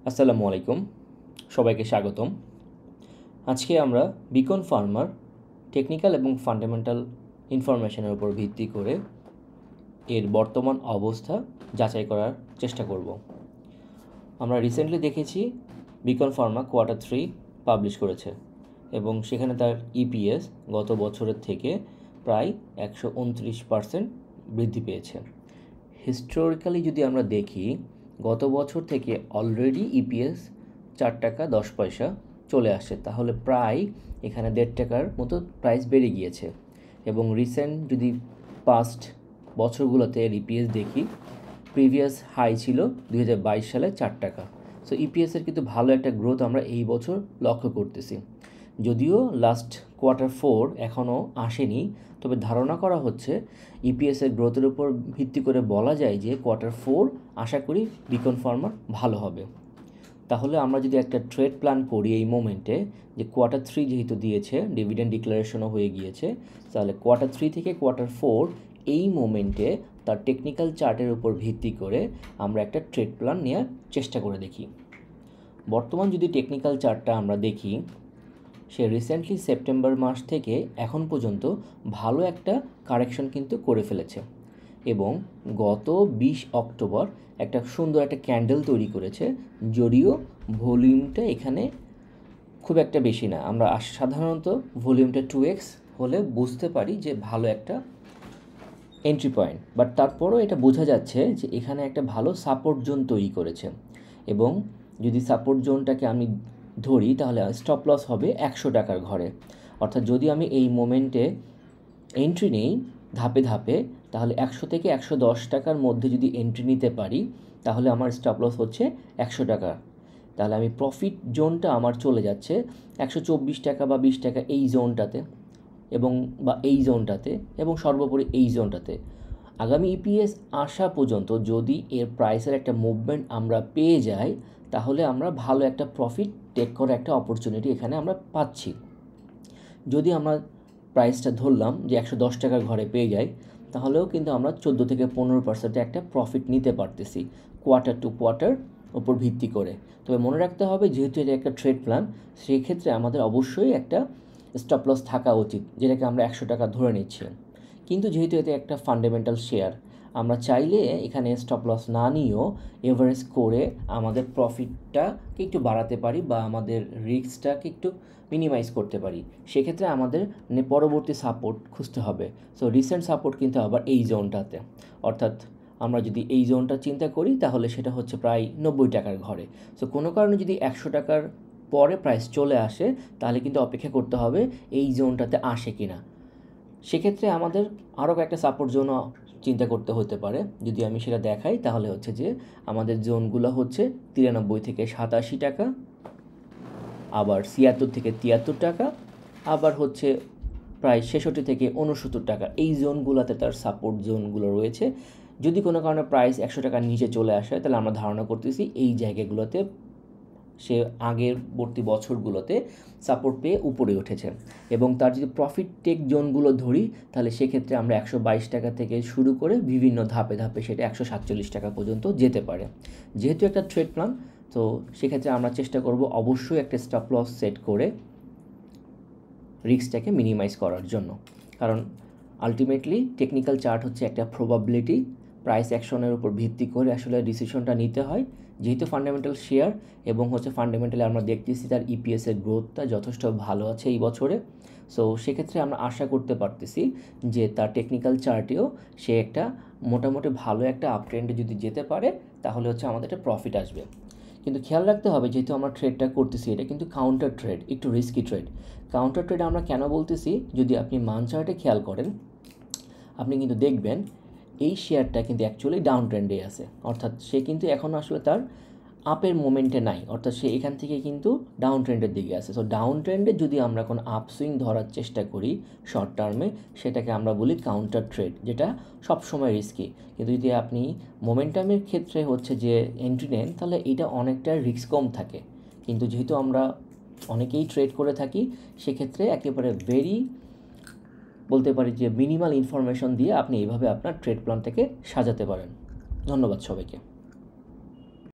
আসসালামু আলাইকুম, সবাইকে স্বাগতম। আজকে আমরা বিকন ফার্মার টেকনিক্যাল এবং ফান্ডামেন্টাল ইনফরমেশনের উপর ভিত্তি করে এর বর্তমান অবস্থা যাচাই করার চেষ্টা করব। আমরা রিসেন্টলি দেখেছি বিকন ফার্মা Q3 পাবলিশ করেছে এবং সেখানে তার ইপিএস গত বছরের থেকে প্রায় 129% বৃদ্ধি পেয়েছে। হিস্টোরিক্যালি যদি আমরা দেখি, গত বছর থেকে অলরেডি ইপিএস 4 টাকা 10 পয়সা চলে আসছে, তাহলে প্রায় এখানে 1.5 টাকার মতো প্রাইস বেড়ে গিয়েছে। এবং রিসেন্ট যদি পাস্ট বছরগুলোতে এর ইপিএস দেখি, প্রিভিয়াস হাই ছিল 2022 সালে 4 টাকা। সো ইপিএসের কিন্তু ভালো একটা গ্রোথ আমরা এই বছর লক্ষ্য করতেছি। যদিও লাস্ট Q4 এখনও আসেনি, তবে ধারণা করা হচ্ছে ইপিএসের গ্রোথের উপর ভিত্তি করে বলা যায় যে Q4 আশা করি বিকন ফার্মার ভালো হবে। তাহলে আমরা যদি একটা ট্রেড প্ল্যান করি এই মোমেন্টে, যে Q3 যেহেতু দিয়েছে, ডিভিডেন্ড ডিক্লারেশনও হয়ে গিয়েছে, তাহলে Q3 থেকে Q4 এই মোমেন্টে তার টেকনিক্যাল চার্টের উপর ভিত্তি করে আমরা একটা ট্রেড প্ল্যান নেওয়ার চেষ্টা করে দেখি। বর্তমান যদি টেকনিক্যাল চার্টটা আমরা দেখি, সে রিসেন্টলি সেপ্টেম্বর মাস থেকে এখন পর্যন্ত ভালো একটা কারেকশন কিন্তু করে ফেলেছে এবং গত 20 অক্টোবর একটা সুন্দর একটা ক্যান্ডেল তৈরি করেছে। যদিও ভলিউমটা এখানে খুব একটা বেশি না, আমরা সাধারণত ভলিউমটা 2x হলে বুঝতে পারি যে ভালো একটা এন্ট্রি পয়েন্ট, বাট তারপরও এটা বোঝা যাচ্ছে যে এখানে একটা ভালো সাপোর্ট জোন তৈরি করেছে। এবং যদি সাপোর্ট জোনটাকে আমি ধরি, তাহলে স্টপ লস হবে 100 টাকার ঘরে। অর্থাৎ যদি আমি এই মোমেন্টে এন্ট্রি নেই ধাপে ধাপে, তাহলে 100 থেকে 110 টাকার মধ্যে যদি এন্ট্রি নিতে পারি, তাহলে আমার স্টপ লস হচ্ছে 100 টাকা। তাহলে আমি প্রফিট জোনটা আমার চলে যাচ্ছে 124 টাকা বা 20 টাকা এই জোনটাতে, এবং সর্বোপরি এই জোনটাতে। আগামী ইপিএস আসা পর্যন্ত যদি এর প্রাইসের একটা মুভমেন্ট আমরা পেয়ে যাই, তাহলে আমরা ভালো একটা প্রফিট টেক করার একটা অপরচুনিটি এখানে আমরা পাচ্ছি। যদি আমরা প্রাইসটা ধরলাম যে 110 টাকার ঘরে পেয়ে যাই, তাহলেও কিন্তু আমরা 14 থেকে 15% একটা প্রফিট নিতে পারতেছি কোয়ার্টার টু কোয়ার্টার উপর ভিত্তি করে। তবে মনে রাখতে হবে, যেহেতু এটা একটা ট্রেড প্ল্যান, সেই ক্ষেত্রে আমাদের অবশ্যই একটা স্টপ লস থাকা উচিত, যেটাকে আমরা 100 টাকা ধরে নিচ্ছি। কিন্তু যেহেতু এটা একটা ফান্ডামেন্টাল শেয়ার, আমরা চাইলে এখানে স্টপ লস না নিয়েও এভারেজ করে আমাদের প্রফিটটাকে একটু বাড়াতে পারি বা আমাদের রিস্কটাকে একটু মিনিমাইজ করতে পারি। সেক্ষেত্রে আমাদের পরবর্তী সাপোর্ট খুঁজতে হবে। সো রিসেন্ট সাপোর্ট কিন্তু আবার এই জোনটাতে, অর্থাৎ আমরা যদি এই জোনটা চিন্তা করি, তাহলে সেটা হচ্ছে প্রায় 90 টাকার ঘরে। সো কোনো কারণে যদি 100 টাকার পরে প্রাইস চলে আসে, তাহলে কিন্তু অপেক্ষা করতে হবে এই জোনটাতে আসে কিনা। সেক্ষেত্রে আমাদের আরও একটা সাপোর্ট জোনও চিন্তা করতে হতে পারে। যদি আমি সেটা দেখাই, তাহলে হচ্ছে যে আমাদের জোনগুলো হচ্ছে 93 থেকে 87 টাকা, আবার 76 থেকে 73 টাকা, আবার হচ্ছে প্রায় 66 থেকে 69 টাকা। এই জোনগুলোতে তার সাপোর্ট জোনগুলো রয়েছে। যদি কোনো কারণে প্রাইস 100 টাকার নিচে চলে আসে, তাহলে আমরা ধারণা করতেছি এই জায়গাগুলোতে সে আগেরবর্তী বছরগুলোতে সাপোর্ট পেয়ে উপরে উঠেছে। এবং তার যদি প্রফিট টেক জোনগুলো ধরি, তাহলে সেক্ষেত্রে আমরা 122 টাকা থেকে শুরু করে বিভিন্ন ধাপে ধাপে সেটা 147 টাকা পর্যন্ত যেতে পারে। যেহেতু একটা ট্রেড প্ল্যান, তো সেক্ষেত্রে আমরা চেষ্টা করব অবশ্যই একটা স্টপ লস সেট করে রিস্কটাকে মিনিমাইজ করার জন্য। কারণ আলটিমেটলি টেকনিক্যাল চার্ট হচ্ছে একটা প্রবাবিলিটি, প্রাইস অ্যাকশনের উপর ভিত্তি করে আসলে ডিসিশনটা নিতে হয়। যেহেতু ফান্ডামেন্টাল শেয়ার এবং হচ্ছে ফান্ডামেন্টালি আমরা দেখতেছি তার ইপিএসের গ্রোথটা যথেষ্ট ভালো আছে এই বছরে। সো সেক্ষেত্রে আমরা আশা করতে পারতেছি যে তার টেকনিক্যাল চার্টেও সে একটা মোটামুটি ভালো একটা আপ ট্রেন্ডে যদি যেতে পারে, তাহলে হচ্ছে আমাদের একটা প্রফিট আসবে। কিন্তু খেয়াল রাখতে হবে, যেহেতু আমরা ট্রেডটা করতেছি, এটা কিন্তু কাউন্টার ট্রেড, একটু রিস্কি ট্রেড। কাউন্টার ট্রেড আমরা কেন বলতেছি, যদি আপনি মান চার্টে খেয়াল করেন, আপনি কিন্তু দেখবেন এই শেয়ারটা কিন্তু অ্যাকচুয়ালি ডাউন ট্রেন্ডে আছে। অর্থাৎ সে কিন্তু এখন আসলে তার আপের মোমেন্টে নাই, অর্থাৎ সে এখান থেকে কিন্তু ডাউন ট্রেন্ডের দিকে আছে। সো ডাউন ট্রেন্ডে যদি আমরা কোনো আপসুইং ধরার চেষ্টা করি শর্ট টার্মে, সেটাকে আমরা বলি কাউন্টার ট্রেড, যেটা সবসময় রিস্কি। কিন্তু যদি আপনি মোমেন্টামের ক্ষেত্রে হচ্ছে যে এন্ট্রি নেন, তাহলে এটা অনেকটা রিস্ক কম থাকে। কিন্তু যেহেতু আমরা অনেকেই ট্রেড করে থাকি, সেক্ষেত্রে একেবারে বলতে পারি যে মিনিমাল ইনফরমেশন দিয়ে আপনি এইভাবে আপনার ট্রেড প্ল্যানটাকে সাজাতে পারেন। ধন্যবাদ সবাইকে।